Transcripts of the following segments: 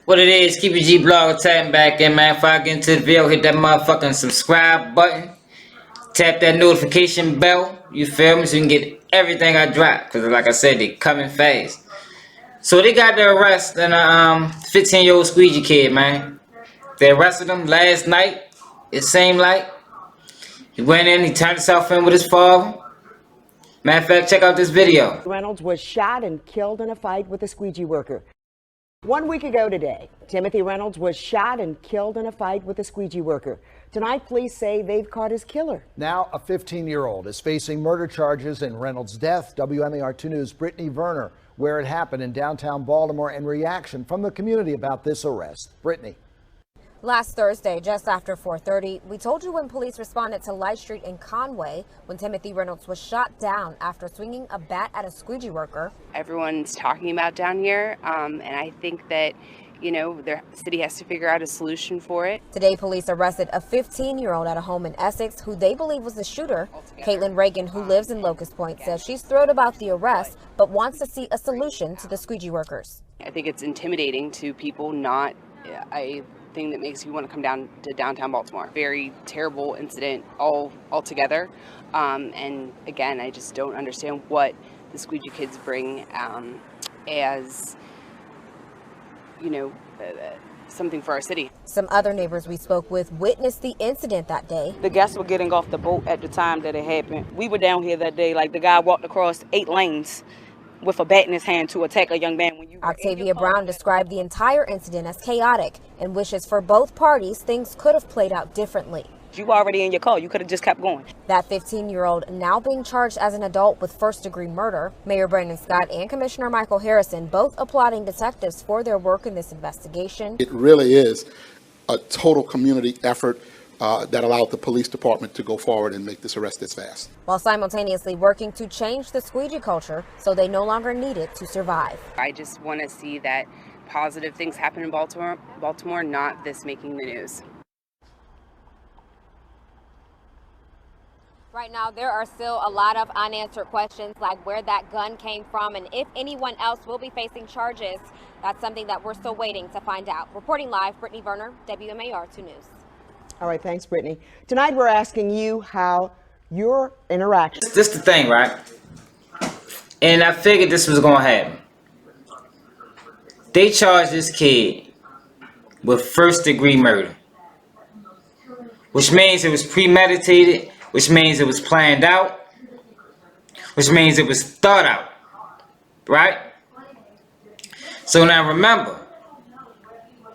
What it is, keep your G blog tapping back in, man. Before I get into the video, hit that motherfucking subscribe button. Tap that notification bell, you feel me? So you can get everything I drop. Cause like I said, they coming fast. So they got the arrest in a 15-year-old squeegee kid, man. They arrested him last night, it seemed like. He went in, he turned himself in with his father. Matter of fact, check out this video. Reynolds was shot and killed in a fight with a squeegee worker. 1 week ago today, Timothy Reynolds was shot and killed in a fight with a squeegee worker. Tonight, police say they've caught his killer. Now, a 15-year-old is facing murder charges in Reynolds' death. WMAR 2 News' Brittany Werner, where it happened in downtown Baltimore, and reaction from the community about this arrest. Brittany. Last Thursday, just after 4:30, we told you when police responded to Light Street in Conway when Timothy Reynolds was shot down after swinging a bat at a squeegee worker. Everyone's talking about down here, and I think that, you know, the city has to figure out a solution for it. Today, police arrested a 15-year-old at a home in Essex who they believe was the shooter. Caitlin Reagan, who lives in Locust Point, says she's thrilled about the arrest, but wants to see a solution to the squeegee workers. I think it's intimidating to people, not a thing that makes you want to come down to downtown Baltimore. Very terrible incident altogether. And again, I just don't understand what the squeegee kids bring as, you know, something for our city. Some other neighbors we spoke with witnessed the incident that day. The guests were getting off the boat at the time that it happened. We were down here that day, like the guy walked across 8 lanes with a bat in his hand to attack a young man. Octavia Brown described the entire incident as chaotic and wishes for both parties things could have played out differently. You were already in your car. You could have just kept going. That 15-year-old now being charged as an adult with first-degree murder. Mayor Brandon Scott and Commissioner Michael Harrison both applauding detectives for their work in this investigation. It really is a total community effort that allowed the police department to go forward and make this arrest this fast. While simultaneously working to change the squeegee culture so they no longer need it to survive. I just want to see that positive things happen in Baltimore, not this making the news. Right now, there are still a lot of unanswered questions like where that gun came from and if anyone else will be facing charges. That's something that we're still waiting to find out. Reporting live, Brittany Werner, WMAR 2 News. All right, thanks, Brittany. Tonight, we're asking you how your interaction. This the thing, right? And I figured this was gonna happen. They charged this kid with first-degree murder, which means it was premeditated, which means it was planned out, which means it was thought out, right? So now remember,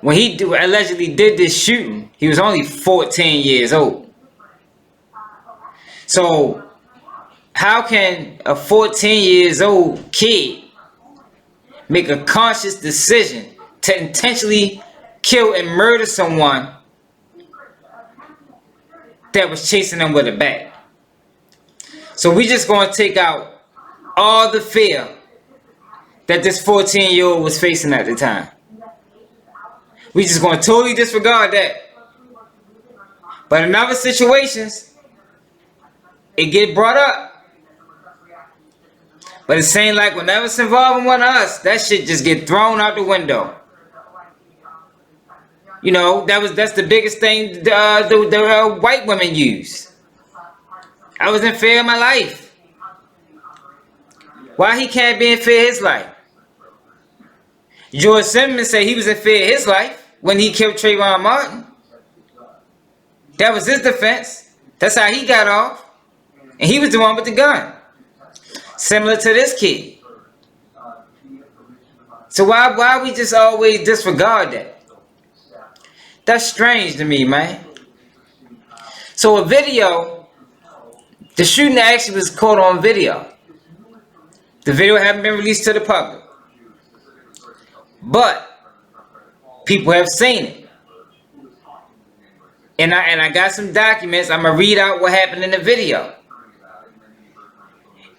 when he allegedly did this shooting, he was only 14 years old. So how can a 14 years old kid make a conscious decision to intentionally kill and murder someone that was chasing them with a bat? So we just gonna take out all the fear that this 14-year-old was facing at the time. We just gonna totally disregard that. But in other situations, it get brought up. But it seems like whenever it's involving one of us, that shit just get thrown out the window. You know, that's the biggest thing the white women use. I was in fear of my life. Why he can't be in fear of his life? George Simmons said he was in fear of his life when he killed Trayvon Martin. That was his defense. That's how he got off. And he was the one with the gun. Similar to this kid. So why we just always disregard that? That's strange to me, man. So a video, the shooting actually was caught on video. The video hasn't been released to the public. But people have seen it. And I got some documents. I'm gonna read out what happened in the video.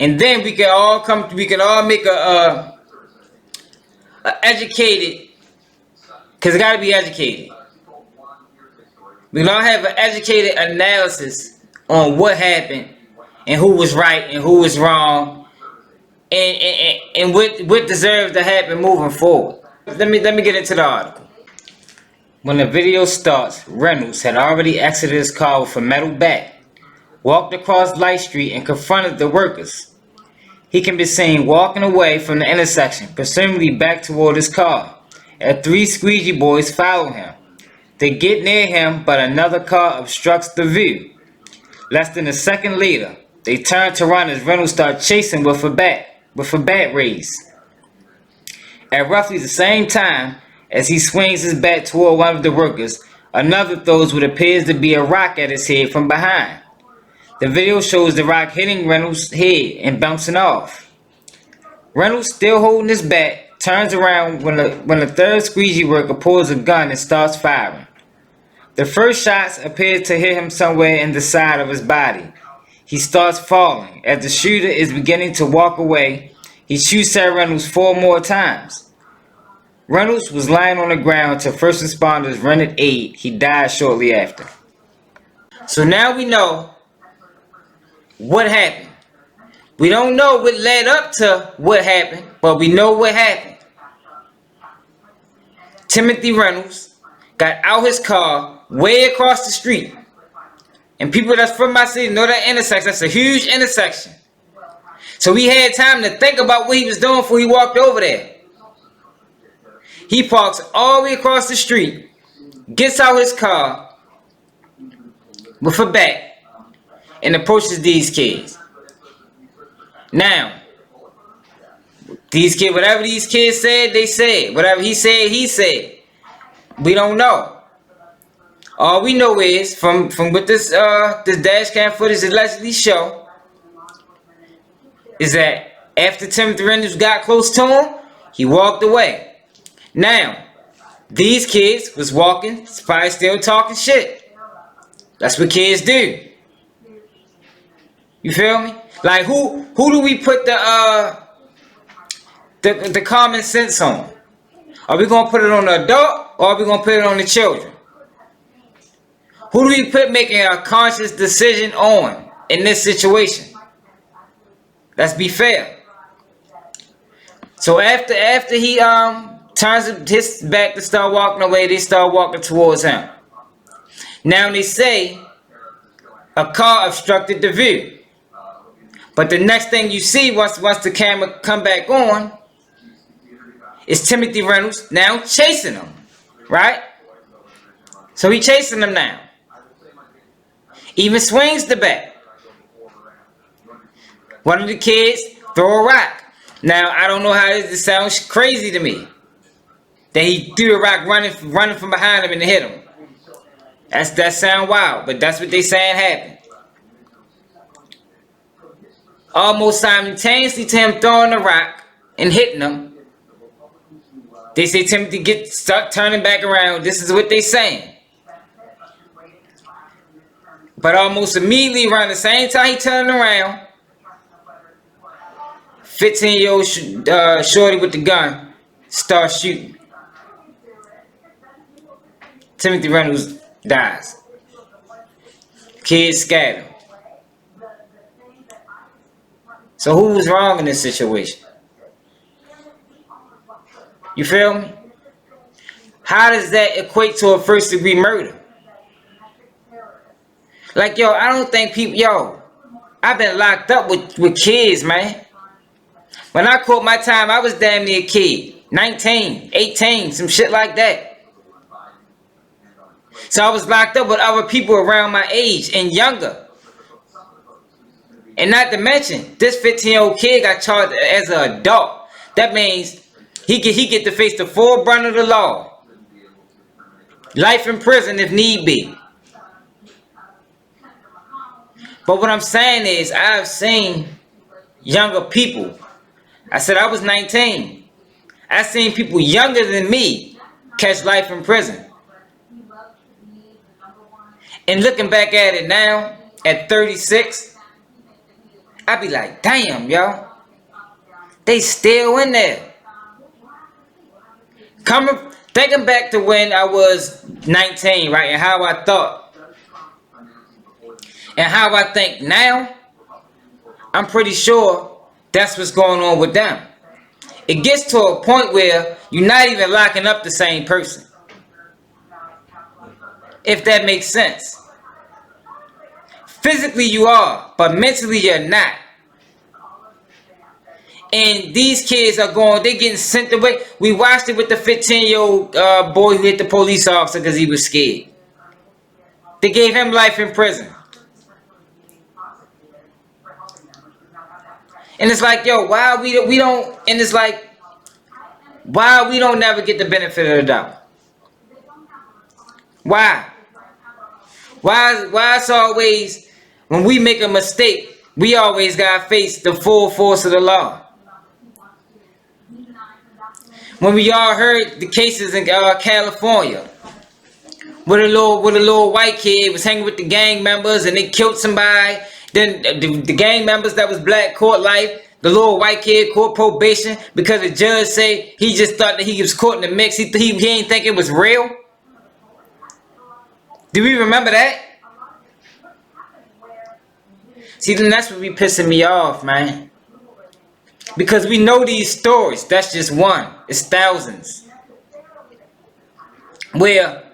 And then we can all make a educated, because it gotta be educated. We can all have an educated analysis on what happened and who was right and who was wrong and what deserves to happen moving forward. Let me get into the article. When the video starts, Reynolds had already exited his car with a metal bat, walked across Light Street and confronted the workers. He can be seen walking away from the intersection, presumably back toward his car, as 3 squeegee boys follow him. They get near him, but another car obstructs the view. Less than a second later, they turn to run as Reynolds starts chasing with a bat raised. At roughly the same time as he swings his bat toward one of the workers, another throws what appears to be a rock at his head from behind. The video shows the rock hitting Reynolds' head and bouncing off. Reynolds, still holding his bat, turns around when the third squeegee worker pulls a gun and starts firing. The first shots appear to hit him somewhere in the side of his body. He starts falling. As the shooter is beginning to walk away, he shoots at Reynolds 4 more times. Reynolds was lying on the ground until first responders rendered aid. He died shortly after. So now we know what happened. We don't know what led up to what happened, but we know what happened. Timothy Reynolds got out his car way across the street. And people that's from my city know that intersection. That's a huge intersection. So he had time to think about what he was doing before he walked over there. He parks all the way across the street, gets out his car with a bat, and approaches these kids. Now, these kids, whatever these kids said, they said. Whatever he said. We don't know. All we know is, from what this dash cam footage allegedly show, is that after Timothy Reynolds got close to him, he walked away. Now, these kids was walking, probably still talking shit. That's what kids do. You feel me? Like who do we put the common sense on? Are we gonna put it on the adult or are we gonna put it on the children? Who do we put making a conscious decision on in this situation? Let's be fair. So after he turns his back to start walking away, they start walking towards him. Now they say a car obstructed the view. But the next thing you see once the camera come back on is Timothy Reynolds now chasing him, right? So he chasing him now. Even swings the bat. One of the kids throw a rock. Now I don't know how this sounds crazy to me. That he threw a rock running from behind him and hit him. That sound wild, but that's what they saying happened. Almost simultaneously to him throwing the rock and hitting him, they say Timothy gets stuck turning back around. This is what they saying. But almost immediately around the same time he turned around, 15-year-old shorty with the gun starts shooting. Timothy Reynolds dies. Kids scatter. So who was wrong in this situation? You feel me? How does that equate to a first-degree murder? Like, yo, I don't think people, I've been locked up with kids, man. When I caught my time, I was damn near a kid. 19, 18, some shit like that. So I was locked up with other people around my age and younger. And not to mention, this 15-year-old kid got charged as an adult. That means he get to face the full brunt of the law. Life in prison if need be. But what I'm saying is, I've seen younger people. I said I was 19. I've seen people younger than me catch life in prison. And looking back at it now, at 36, I be like, damn, yo. They still in there. Thinking back to when I was 19, right, and how I thought. And how I think now, I'm pretty sure that's what's going on with them. It gets to a point where you're not even locking up the same person. If that makes sense. Physically you are, but mentally you're not. And these kids are going, they're getting sent away. We watched it with the 15-year-old boy who hit the police officer because he was scared. They gave him life in prison. And it's like, yo, why we don't, and it's like, why we don't never get the benefit of the doubt? Why? Why it's always, when we make a mistake, we always gotta face the full force of the law? When we all heard the cases in California, where a little white kid was hanging with the gang members and they killed somebody. Then the gang members that was black caught life. The little white kid caught probation because the judge said he just thought that he was caught in the mix. He didn't think it was real. Do we remember that? See, then that's what be pissing me off, man. Because we know these stories. That's just one. It's thousands. Where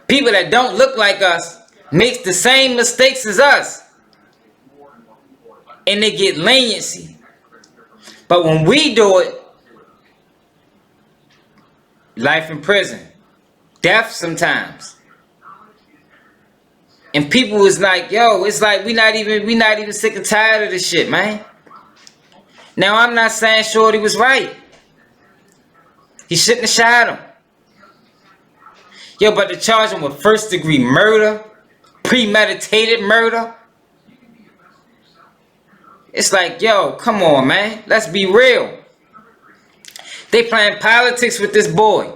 people that don't look like us makes the same mistakes as us. And they get leniency. But when we do it, life in prison. Death sometimes. And people is like, yo, it's like we not even sick and tired of this shit, man. Now I'm not saying Shorty was right. He shouldn't have shot him. Yo, but to charge him with first-degree murder, premeditated murder, it's like, yo, come on, man. Let's be real. They playing politics with this boy.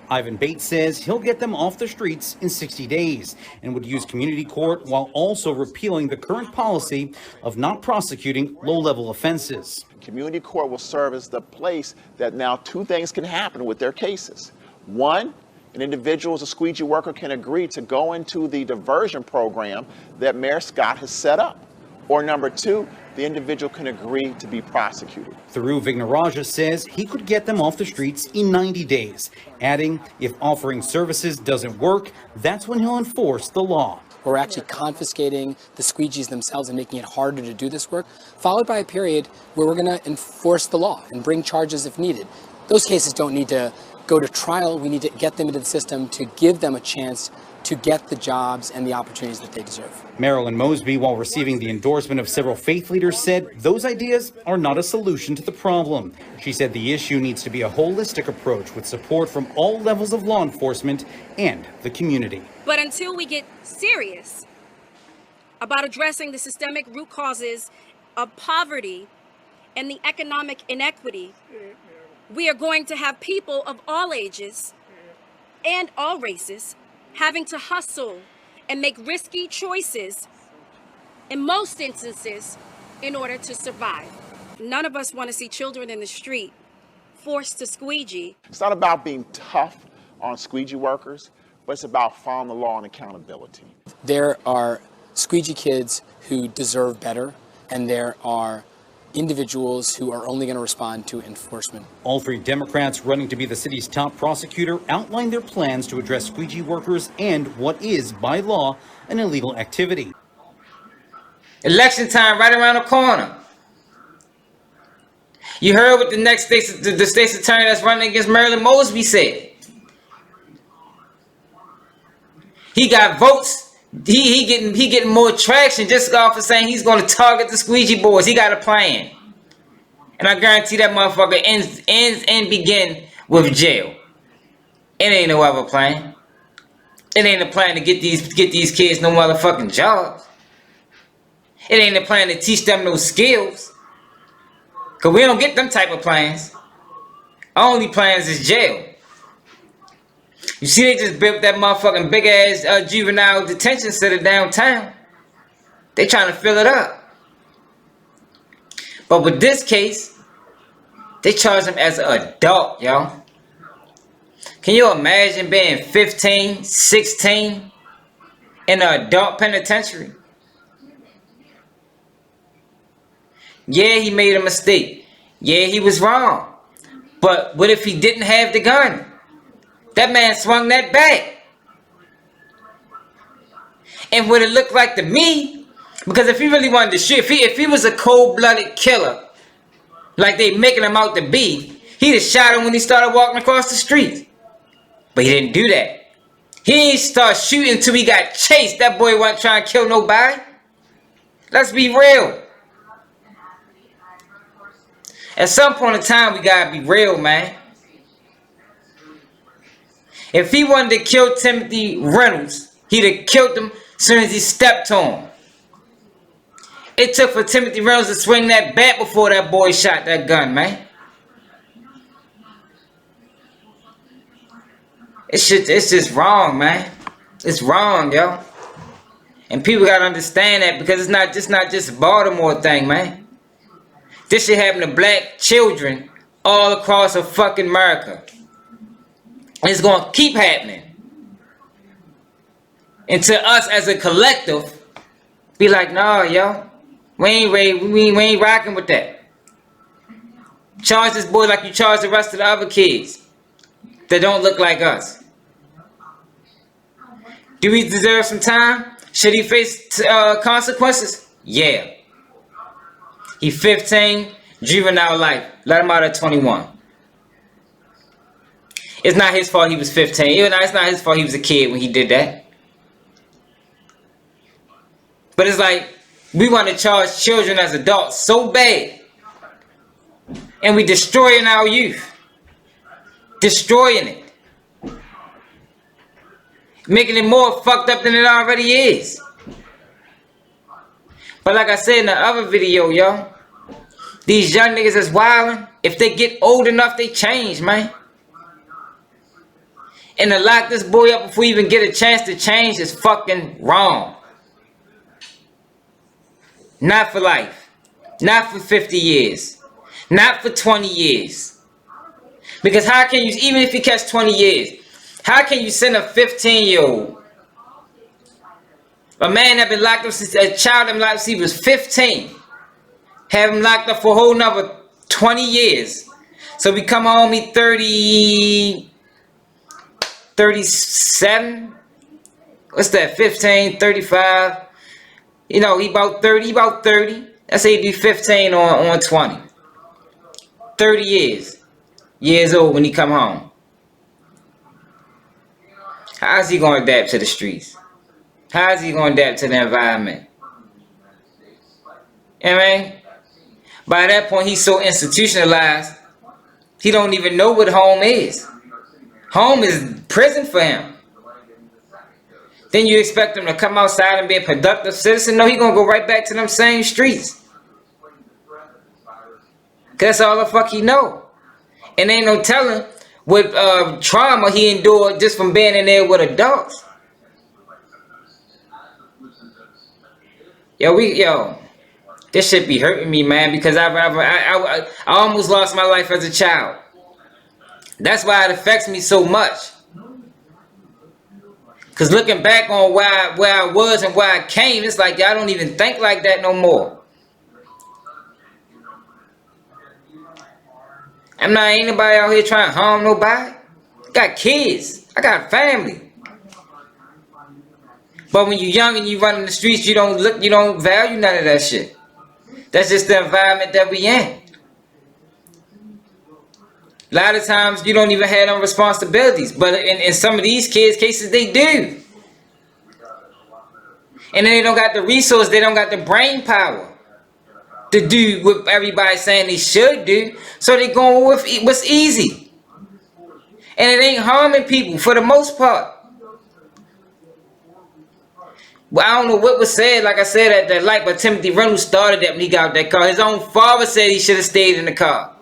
Ivan Bates says he'll get them off the streets in 60 days and would use community court while also repealing the current policy of not prosecuting low-level offenses. Community court will serve as the place that now two things can happen with their cases. One, an individual as a squeegee worker can agree to go into the diversion program that Mayor Scott has set up. Or number two, the individual can agree to be prosecuted. Thiru Vignaraja says he could get them off the streets in 90 days, adding if offering services doesn't work, that's when he'll enforce the law. We're actually confiscating the squeegees themselves and making it harder to do this work, followed by a period where we're going to enforce the law and bring charges if needed. Those cases don't need to go to trial. We need to get them into the system to give them a chance to get the jobs and the opportunities that they deserve. Marilyn Mosby, while receiving the endorsement of several faith leaders, said those ideas are not a solution to the problem. She said the issue needs to be a holistic approach with support from all levels of law enforcement and the community. But until we get serious about addressing the systemic root causes of poverty and the economic inequity, we are going to have people of all ages and all races having to hustle and make risky choices in most instances in order to survive. None of us want to see children in the street forced to squeegee. It's not about being tough on squeegee workers, but it's about following the law and accountability. There are squeegee kids who deserve better, and there are individuals who are only going to respond to enforcement. All three Democrats running to be the city's top prosecutor outlined their plans to address squeegee workers and what is, by law, an illegal activity. Election time right around the corner. You heard what the state's attorney that's running against Marilyn Mosby said. He got votes. He getting more traction just off of saying he's going to target the squeegee boys. He got a plan, and I guarantee that motherfucker ends and begin with jail. It ain't no other plan. It ain't a plan to get these kids no motherfucking jobs. It ain't a plan to teach them no skills. Cause we don't get them type of plans. Our only plans is jail. You see, they just built that motherfucking big ass juvenile detention center downtown. They trying to fill it up. But with this case, they charge him as an adult, y'all. Can you imagine being 15, 16 in an adult penitentiary? Yeah, he made a mistake. Yeah, he was wrong. But what if he didn't have the gun? That man swung that back. And what it looked like to me, because if he really wanted to shoot, if he was a cold-blooded killer, like they making him out to be, he'd have shot him when he started walking across the street. But he didn't do that. He didn't start shooting until he got chased. That boy wasn't trying to kill nobody. Let's be real. At some point in time, we gotta be real, man. If he wanted to kill Timothy Reynolds, he'd have killed him as soon as he stepped on him. It took for Timothy Reynolds to swing that bat before that boy shot that gun, man. It's just wrong, man. It's wrong, yo. And people gotta understand that, because it's not just a Baltimore thing, man. This shit happen to black children all across the fucking America. And it's gonna keep happening. And to us as a collective, be like, nah, yo. We ain't rocking with that. Charge this boy like you charge the rest of the other kids that don't look like us. Do we deserve some time? Should he face consequences? Yeah. He 15, juvenile life. Let him out at 21. It's not his fault he was 15. It's not his fault he was a kid when he did that. But it's like, we want to charge children as adults so bad. And we destroying our youth. Destroying it. Making it more fucked up than it already is. But like I said in the other video, yo, these young niggas that's wilding, if they get old enough, they change, man. And to lock this boy up before you even get a chance to change is fucking wrong. Not for life. Not for 50 years. Not for 20 years. Because how can you, even if you catch 20 years, how can you send a 15-year-old, a man that been locked up since, a child that been locked up since he was 15, have him locked up for a whole nother 20 years. So we come home, he 37? What's that, 15, 35? You know, he about 30, Let's say he'd be 15 on 20. 30 years old when he come home. How's he going to adapt to the streets? How's he going to adapt to the environment? You know what I mean? By that point, he's so institutionalized, he don't even know what home is. Home is prison for him. Then you expect him to come outside and be a productive citizen? No, he gonna go right back to them same streets. Cause that's all the fuck he know. And ain't no telling what trauma he endured just from being in there with adults. Yo, this shit be hurting me, man, because I almost lost my life as a child. That's why it affects me so much. Because looking back on where I was and where I came, it's like I don't even think like that no more. Ain't nobody out here trying to harm nobody. I got kids. I got family. But when you're young and you run in the streets, you don't value none of that shit. That's just the environment that we in. A lot of times you don't even have no responsibilities. But in some of these kids' cases, they do. And then they don't got the resource, they don't got the brain power to do what everybody's saying they should do. So they going with what's easy. And it ain't harming people for the most part. Well, I don't know what was said, like I said, at that light, but Timothy Reynolds started that when he got out that car. His own father said he should have stayed in the car.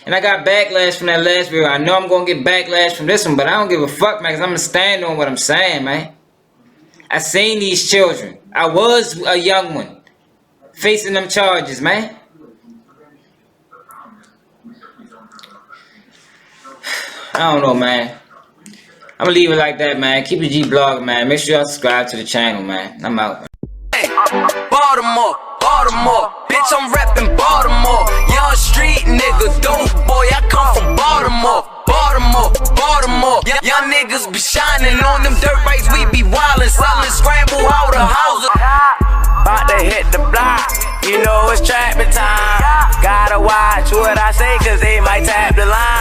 And I got backlash from that last video. I know I'm going to get backlash from this one, but I don't give a fuck, man, because I'm going to stand on what I'm saying, man. I seen these children. I was a young one facing them charges, man. I don't know, man. I'm going to leave it like that, man. Keep it G-Blog, man. Make sure y'all subscribe to the channel, man. I'm out. Hey, Baltimore. Bitch, I'm rapping Baltimore. Young street nigga, dope boy, I come from Baltimore. Young niggas be shining on them dirt bikes, we be wildin', selling scramble out of houses. About to hit the block, you know it's trapping time. Gotta watch what I say, cause they might tap the line.